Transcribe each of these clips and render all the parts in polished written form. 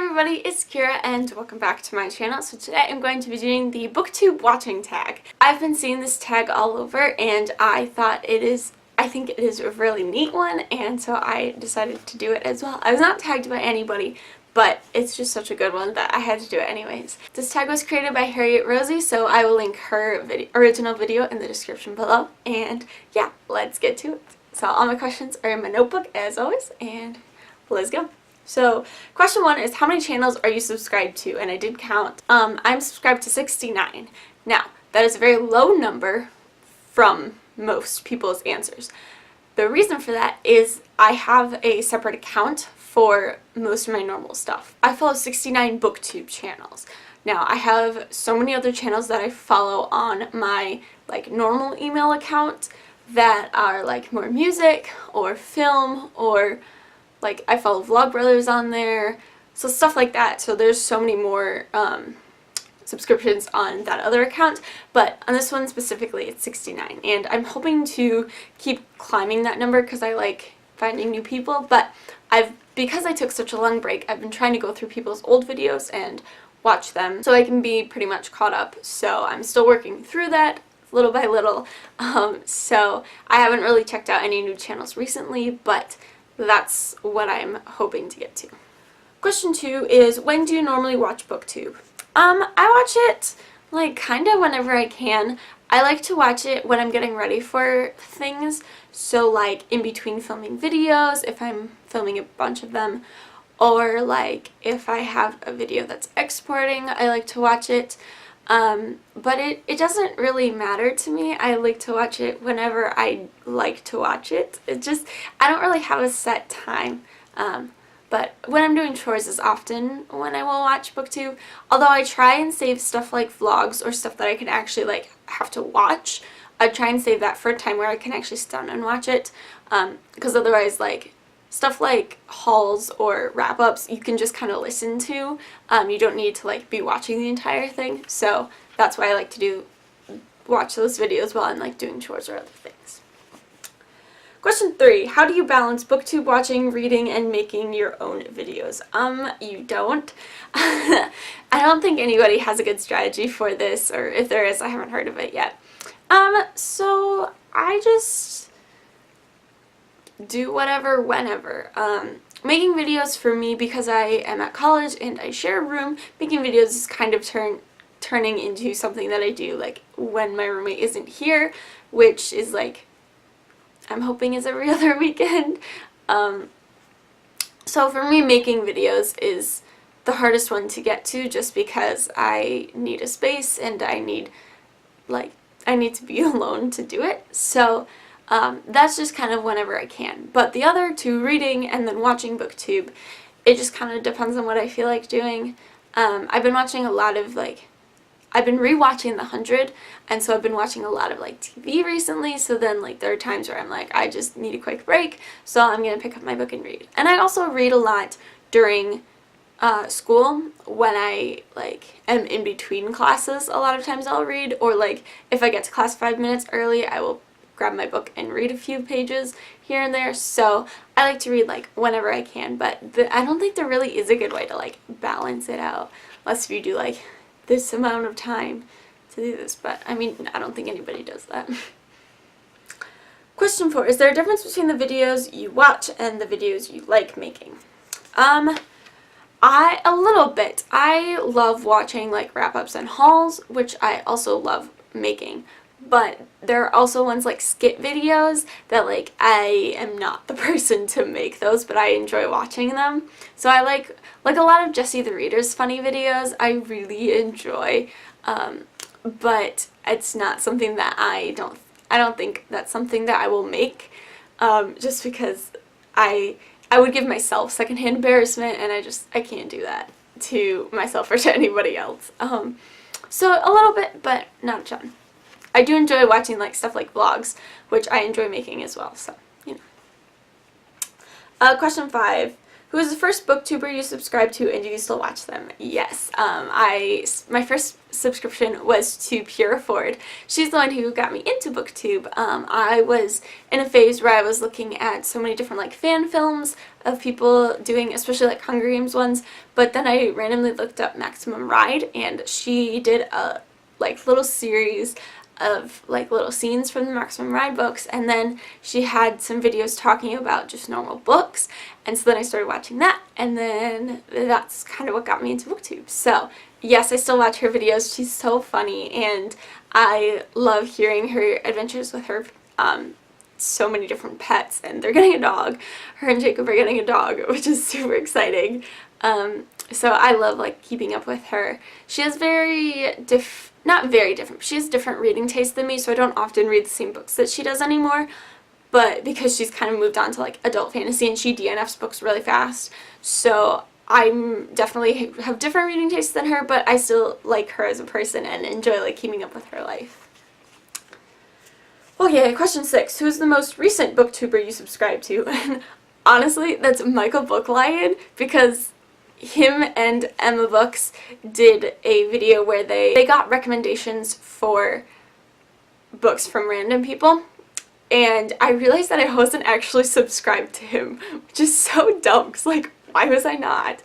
everybody, it's Kira and welcome back to my channel. So today I'm going to be doing the Booktube Watching Tag. I've been seeing this tag all over and I think it is a really neat one, and so I decided to do it as well. I was not tagged by anybody, but it's just such a good one that I had to do it anyways. This tag was created by Harriet Rosie, so I will link her original video in the description below. And yeah, let's get to it. So all my questions are in my notebook as always, and let's go. So question 1 is, how many channels are you subscribed to? And I did count. I'm subscribed to 69. Now, that is a very low number from most people's answers. The reason for that is I have a separate account for most of my normal stuff. I follow 69 booktube channels. Now, I have so many other channels that I follow on my normal email account that are more music or film, or I follow Vlogbrothers on there, so stuff like that. So there's so many more subscriptions on that other account, but on this one specifically it's 69, and I'm hoping to keep climbing that number because I like finding new people. But because I took such a long break, I've been trying to go through people's old videos and watch them so I can be pretty much caught up. So I'm still working through that little by little. So I haven't really checked out any new channels recently, but that's what I'm hoping to get to. Question 2 is, when do you normally watch Booktube? I watch it kinda whenever I can. I like to watch it when I'm getting ready for things, so in between filming videos, if I'm filming a bunch of them, or if I have a video that's exporting, I like to watch it. But it doesn't really matter to me. I like to watch it whenever I like to watch it. I don't really have a set time. But when I'm doing chores is often when I will watch Booktube. Although I try and save stuff like vlogs or stuff that I can actually have to watch. I try and save that for a time where I can actually sit down and watch it. Because otherwise stuff like hauls or wrap-ups you can just kind of listen to. You don't need to be watching the entire thing. So that's why I like to watch those videos while I'm doing chores or other things. Question 3, how do you balance Booktube watching, reading, and making your own videos? You don't. I don't think anybody has a good strategy for this, or if there is, I haven't heard of it yet. So I just do whatever, whenever. Making videos for me, because I am at college and I share a room, making videos is kind of turning into something that I do when my roommate isn't here, which is I'm hoping is every other weekend. So for me, making videos is the hardest one to get to, just because I need a space and I need to be alone to do it. So that's just kind of whenever I can. But the other two, reading and then watching Booktube, it just kind of depends on what I feel like doing. I've been watching a lot of I've been rewatching The 100, and so I've been watching a lot of TV recently. So then there are times where I'm I just need a quick break, so I'm gonna pick up my book and read. And I also read a lot during school when I am in between classes. A lot of times I'll read, or if I get to class 5 minutes early, I will grab my book and read a few pages here and there. So I like to read whenever I can, but I don't think there really is a good way to balance it out, unless you do this amount of time to do this. But I mean, I don't think anybody does that. Question 4, is there a difference between the videos you watch and the videos you like making? A little bit. I love watching wrap-ups and hauls, which I also love making. But there are also ones skit videos that I am not the person to make those, but I enjoy watching them. So I like a lot of Jessie the Reader's funny videos. I really enjoy, but it's not something that I don't think that's something that I will make, just because I would give myself secondhand embarrassment, and I can't do that to myself or to anybody else. So a little bit, but not a ton. I do enjoy watching stuff like vlogs, which I enjoy making as well, so, you know. Question 5. Who is the first booktuber you subscribed to, and do you still watch them? Yes. My first subscription was to Pure Ford. She's the one who got me into booktube. I was in a phase where I was looking at so many different like fan films of people doing, especially like Hunger Games ones, but then I randomly looked up Maximum Ride, and she did a like little series of like little scenes from the Maximum Ride books, and then she had some videos talking about just normal books, and so then I started watching that, and then that's kind of what got me into booktube. So yes, I still watch her videos. She's so funny, and I love hearing her adventures with her so many different pets, and they're getting a dog. Her and Jacob are getting a dog, which is super exciting. So I love like keeping up with her. She has not very different, but she has different reading tastes than me, so I don't often read the same books that she does anymore, but because she's kind of moved on to like adult fantasy, and she DNFs books really fast, so I'm definitely have different reading tastes than her, but I still like her as a person and enjoy like keeping up with her life. Okay, question 6. Who's the most recent booktuber you subscribe to? And honestly, that's Michael Booklion, because him and Emma Books did a video where they got recommendations for books from random people, and I realized that I wasn't actually subscribed to him, which is so dumb, because like, why was I not?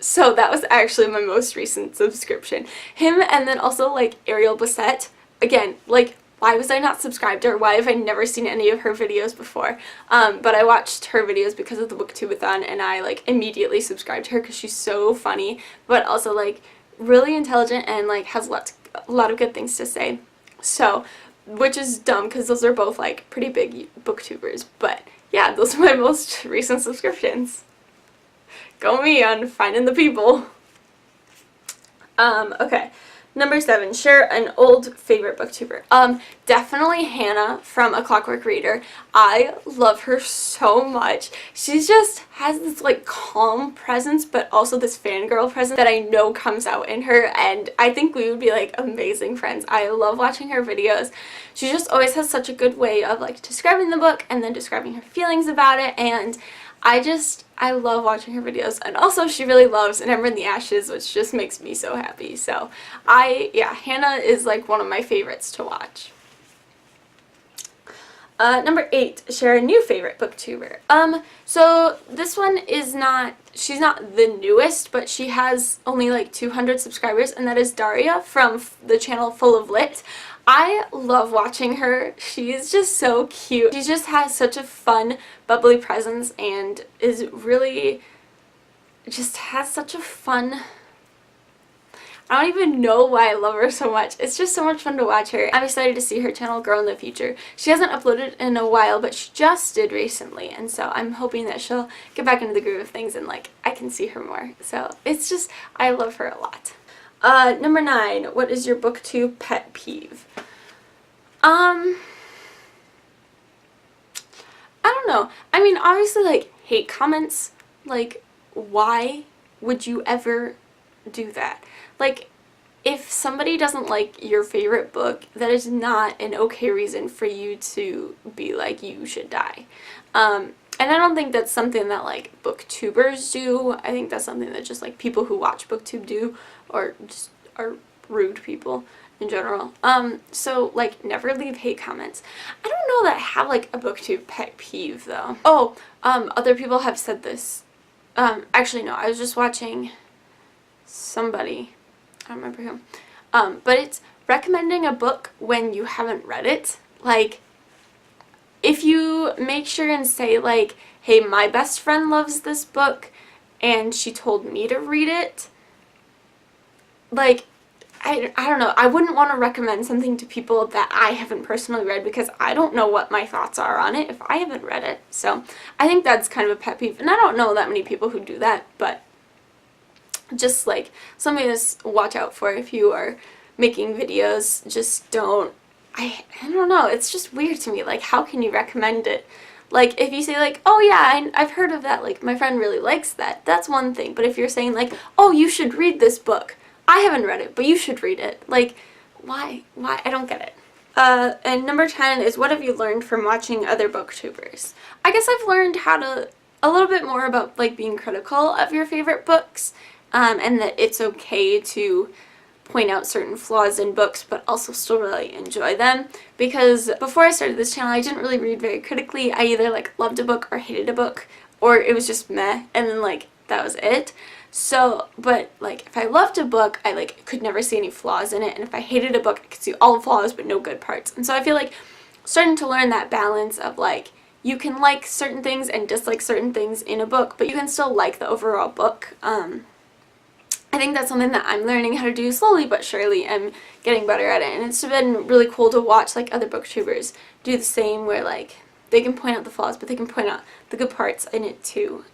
So that was actually my most recent subscription. Him, and then also like Ariel Bissett. Again, like, why was I not subscribed to her? Why have I never seen any of her videos before? But I watched her videos because of the Booktubeathon, and I like immediately subscribed to her because she's so funny, but also like really intelligent and like has a lot of good things to say. So, which is dumb because those are both like pretty big booktubers. But yeah, those are my most recent subscriptions. Go me on finding the people. Okay. Number 7, share an old favorite booktuber. Definitely Hannah from A Clockwork Reader. I love her so much. She just has this like calm presence, but also this fangirl presence that I know comes out in her, and I think we would be like amazing friends. I love watching her videos. She just always has such a good way of like describing the book and then describing her feelings about it, and I love watching her videos. And also she really loves An Ember in the Ashes, which just makes me so happy. So yeah, Hannah is like one of my favorites to watch. Number 8, share a new favorite booktuber. So this one is she's not the newest, but she has only like 200 subscribers, and that is Daria from the channel Full of Lit. I love watching her. She's just so cute. She just has such a fun, bubbly presence, and is really just has such a fun, I don't even know why I love her so much. It's just so much fun to watch her. I'm excited to see her channel grow in the future. She hasn't uploaded in a while, but she just did recently, and so I'm hoping that she'll get back into the groove of things and like I can see her more. So it's just, I love her a lot. Number 9, what is your booktube pet peeve? I don't know. I mean, obviously, like, hate comments, like, why would you ever do that? Like, if somebody doesn't like your favorite book, that is not an okay reason for you to be like, you should die. And I don't think that's something that, like, booktubers do. I think that's something that just, like, people who watch booktube do, or just are rude people in general. So, like, never leave hate comments. I don't know that I have, like, a booktube pet peeve, though. Oh, other people have said this. Actually, no, I was just watching somebody, I don't remember who, but it's recommending a book when you haven't read it. Like, if you make sure and say, like, hey, my best friend loves this book, and she told me to read it, like, I don't know, I wouldn't want to recommend something to people that I haven't personally read, because I don't know what my thoughts are on it if I haven't read it. So I think that's kind of a pet peeve, and I don't know that many people who do that, but just like something to watch out for if you are making videos. Just don't, I don't know, it's just weird to me, like, how can you recommend it? Like, if you say, like, oh yeah, I've heard of that, like, my friend really likes that, that's one thing. But if you're saying, like, oh, you should read this book, I haven't read it, but you should read it. Like, why? I don't get it. And number 10 is, what have you learned from watching other booktubers? I guess I've learned how to a little bit more about like being critical of your favorite books, and that it's okay to point out certain flaws in books but also still really enjoy them. Because before I started this channel, I didn't really read very critically. I either like loved a book or hated a book, or it was just meh, and then like that was it. So, but like if I loved a book, I like could never see any flaws in it, and if I hated a book, I could see all the flaws but no good parts. And so I feel like starting to learn that balance of like you can like certain things and dislike certain things in a book, but you can still like the overall book. I think that's something that I'm learning how to do slowly but surely. I'm getting better at it, and it's been really cool to watch like other booktubers do the same, where like they can point out the flaws but they can point out the good parts in it too.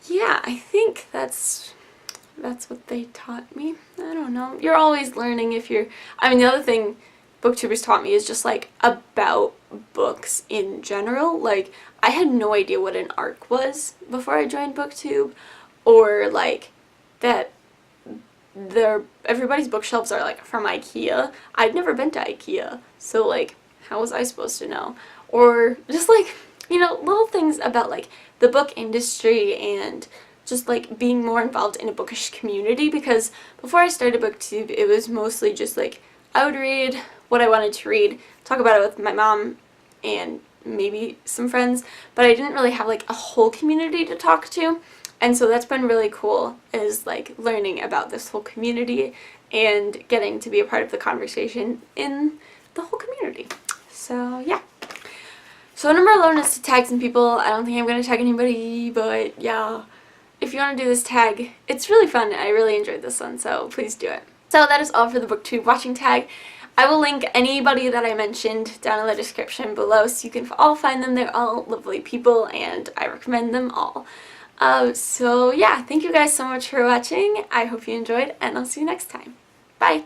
Yeah, I think that's what they taught me. I don't know. You're always learning if you're, I mean, the other thing booktubers taught me is just like about books in general. Like I had no idea what an arc was before I joined Booktube, or like that everybody's bookshelves are like from IKEA. I'd never been to IKEA, so like how was I supposed to know? Or just like, you know, little things about like the book industry and just like being more involved in a bookish community. Because before I started Booktube, it was mostly just like I would read what I wanted to read, talk about it with my mom and maybe some friends, but I didn't really have like a whole community to talk to. And so that's been really cool, is like learning about this whole community and getting to be a part of the conversation in the whole community. So yeah. So number 11 is to tag some people. I don't think I'm going to tag anybody, but yeah. If you want to do this tag, it's really fun. I really enjoyed this one, so please do it. So that is all for the Booktube watching tag. I will link anybody that I mentioned down in the description below, so you can all find them. They're all lovely people, and I recommend them all. So yeah, thank you guys so much for watching. I hope you enjoyed, and I'll see you next time. Bye!